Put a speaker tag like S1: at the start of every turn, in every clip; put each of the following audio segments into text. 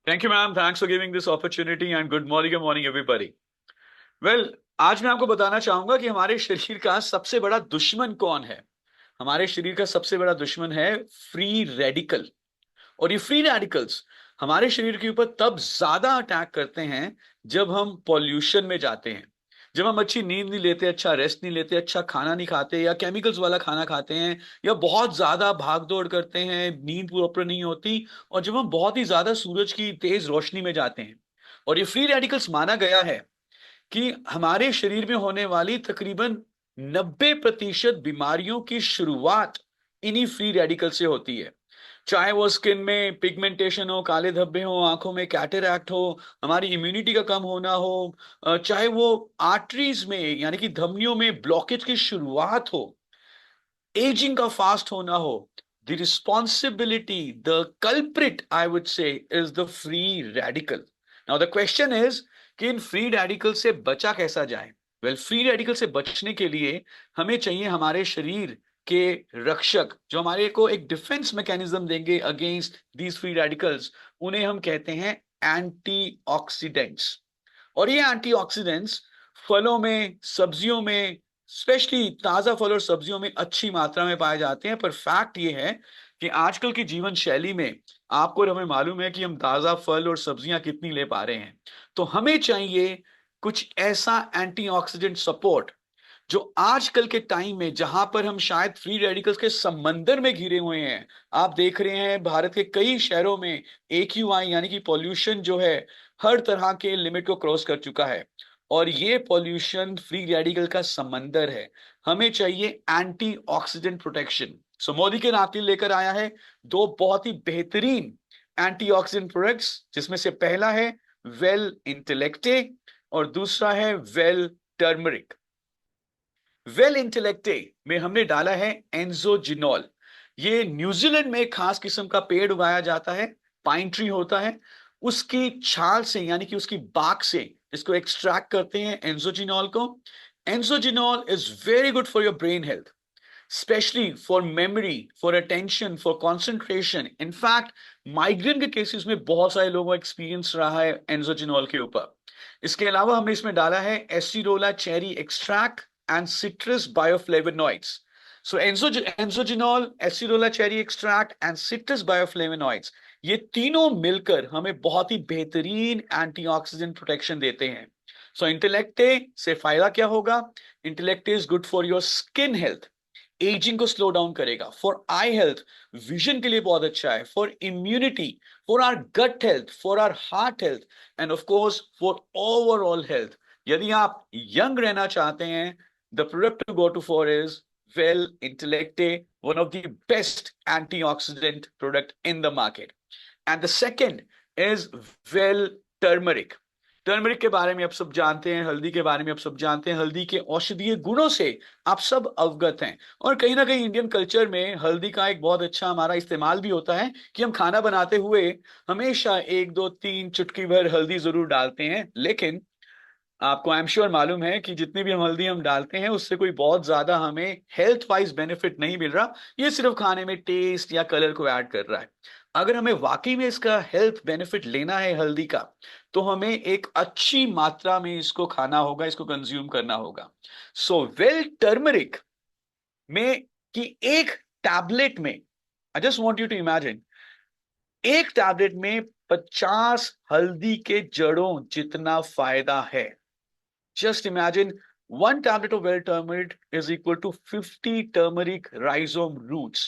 S1: Thank you ma'am, thanks for giving this opportunity and good morning everybody. Well, आज मैं आपको बताना चाहूंगा कि हमारे शरीर का सबसे बड़ा दुश्मन कौन है। हमारे शरीर का सबसे बड़ा दुश्मन है फ्री रेडिकल। और ये फ्री रेडिकल्स हमारे शरीर के ऊपर तब ज्यादा अटैक करते हैं जब हम पॉल्यूशन में जाते हैं, जब हम अच्छी नींद नहीं लेते, अच्छा रेस्ट नहीं लेते, अच्छा खाना नहीं खाते या केमिकल्स वाला खाना खाते हैं, या बहुत ज्यादा भाग दौड़ करते हैं, नींद प्रॉपर नहीं होती, और जब हम बहुत ही ज्यादा सूरज की तेज रोशनी में जाते हैं। और ये फ्री रेडिकल्स माना गया है कि हमारे शरीर में होने वाली तकरीबन 90% बीमारियों की शुरुआत इन्हीं फ्री रेडिकल से होती है। चाहे वो स्किन में पिगमेंटेशन हो, काले धब्बे हो, आंखों में कैटरैक्ट हो, हमारी इम्यूनिटी का कम होना हो, चाहे वो आर्टरीज में यानी कि धमनियों में ब्लॉकेज की शुरुआत हो, एजिंग का फास्ट होना हो, the responsibility, the culprit I would say is the free radical. Now the question is कि इन फ्री रेडिकल से बचा कैसा जाए। वेल, फ्री रेडिकल से बचने के लिए हमें चाहिए हमारे शरीर के रक्षक जो हमारे को एक डिफेंस मैकेनिज्म देंगे अगेंस्ट दीज फ्री रेडिकल्स। उन्हें हम कहते हैं एंटीऑक्सीडेंट्स। और ये एंटीऑक्सीडेंट्स फलों में, सब्जियों में, स्पेशली ताजा फल और सब्जियों में अच्छी मात्रा में पाए जाते हैं। पर फैक्ट ये है कि आजकल की जीवन शैली में आपको और हमें मालूम है कि हम ताजा फल और सब्जियां कितनी ले पा रहे हैं। तो हमें चाहिए कुछ ऐसा एंटीऑक्सीडेंट सपोर्ट जो आजकल के टाइम में, जहां पर हम शायद फ्री रेडिकल्स के समंदर में घिरे हुए हैं। आप देख रहे हैं भारत के कई शहरों में AQI यानी कि पॉल्यूशन जो है हर तरह के लिमिट को क्रॉस कर चुका है। और ये पॉल्यूशन फ्री रेडिकल का समंदर है। हमें चाहिए एंटीऑक्सीडेंट प्रोटेक्शन। सो मोदी के नाते लेकर आया है दो बहुत ही बेहतरीन एंटीऑक्सीडेंट प्रोडक्ट्स, जिसमें से पहला है वेल इंटेलेक्टे और दूसरा है वेल टर्मरिक। वेल इंटेलेक्टे में हमने डाला है एंजोजिनॉल। ये न्यूजीलैंड में एक खास किस्म का पेड़ उगाया जाता है, पाइन ट्री होता है। उसकी छाल से यानी कि उसकी बाक से इसको एक्सट्रैक्ट करते हैं एंजोजिनॉल को। Enzogenol is very good for your brain health, specially for memory, for attention, for concentration. In fact migraine के केसेस में बहुत सारे लोगों का एक्सपीरियंस रहा है एंजोजिनॉल के ऊपर। इसके अलावा हमने इसमें डाला है acerola cherry extract and citrus bioflavonoids. So Enzogenol, acerola cherry extract and citrus bioflavonoids, ये तीनों मिलकर हमें बहुत ही बेहतरीन एंटीऑक्सीडेंट प्रोटेक्शन देते हैं। सो इंटेलेक्टे से फायदा क्या होगा? Intellecte is good for your skin health, aging को स्लो डाउन करेगा। फॉर आई हेल्थ, विजन के लिए बहुत अच्छा है। For immunity, for our gut health, for our heart health, and of course for overall health. यदि आप यंग रहना चाहते हैं, the product to go to for is well Intellecte, one of the best antioxidant product in the market. And the second is well turmeric. Turmeric के बारे में आप सब जानते हैं, हल्दी के बारे में आप सब जानते हैं, हल्दी के औषधीय गुणों से आप सब अवगत हैं। और कहीं ना कहीं इंडियन कल्चर में हल्दी का एक बहुत अच्छा हमारा इस्तेमाल भी होता है कि हम खाना बनाते हुए हमेशा एक दो तीन चुटकी भर हल्दी जरूर डालते हैं। लेकिन आपको आई एम श्योर मालूम है कि जितनी भी हम हल्दी हम डालते हैं उससे कोई बहुत ज्यादा हमें हेल्थ वाइज बेनिफिट नहीं मिल रहा। ये सिर्फ खाने में टेस्ट या कलर को ऐड कर रहा है। अगर हमें वाकई में इसका हेल्थ बेनिफिट लेना है हल्दी का, तो हमें एक अच्छी मात्रा में इसको खाना होगा, इसको कंज्यूम करना होगा। सो वेल टर्मरिक में कि एक टैबलेट में, I just want you to imagine, एक टैबलेट में 50 हल्दी के जड़ों जितना फायदा है। Just imagine, one tablet of well turmeric is equal to 50 turmeric rhizome roots.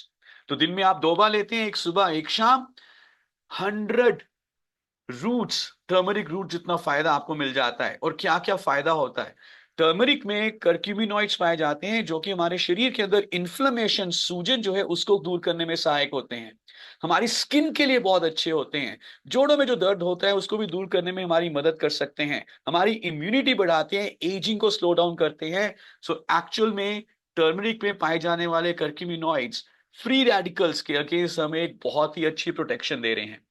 S1: तो दिन में आप 2 बार लेते हैं, एक सुबह एक शाम, 100 रूट्स, टर्मरिक रूट जितना फायदा आपको मिल जाता है। और क्या क्या फायदा होता है? टर्मरिक में कर्क्यूमिनॉइड्स पाए जाते हैं जो कि हमारे शरीर के अंदर इन्फ्लेमेशन, सूजन जो है उसको दूर करने में सहायक होते हैं। हमारी स्किन के लिए बहुत अच्छे होते हैं। जोड़ों में जो दर्द होता है उसको भी दूर करने में हमारी मदद कर सकते हैं। हमारी इम्यूनिटी बढ़ाते हैं, एजिंग को स्लो डाउन करते हैं। सो एक्चुअल में टर्मरिक में पाए जाने वाले कर्क्यूमिनॉइड्स फ्री रेडिकल्स के अगेंस्ट हमें एक बहुत ही अच्छी प्रोटेक्शन दे रहे हैं।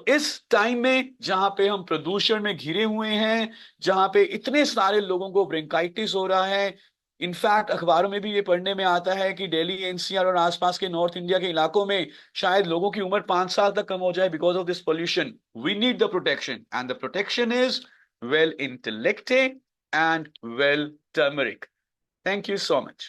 S1: इस टाइम में जहां पे हम प्रदूषण में घिरे हुए हैं, जहां पे इतने सारे लोगों को ब्रोंकाइटिस हो रहा है, इनफैक्ट अखबारों में भी ये पढ़ने में आता है कि दिल्ली एनसीआर और आसपास के नॉर्थ इंडिया के इलाकों में शायद लोगों की उम्र 5 साल तक कम हो जाए because of this pollution. We need the protection and the protection is well Intellecte and well turmeric. Thank you so much.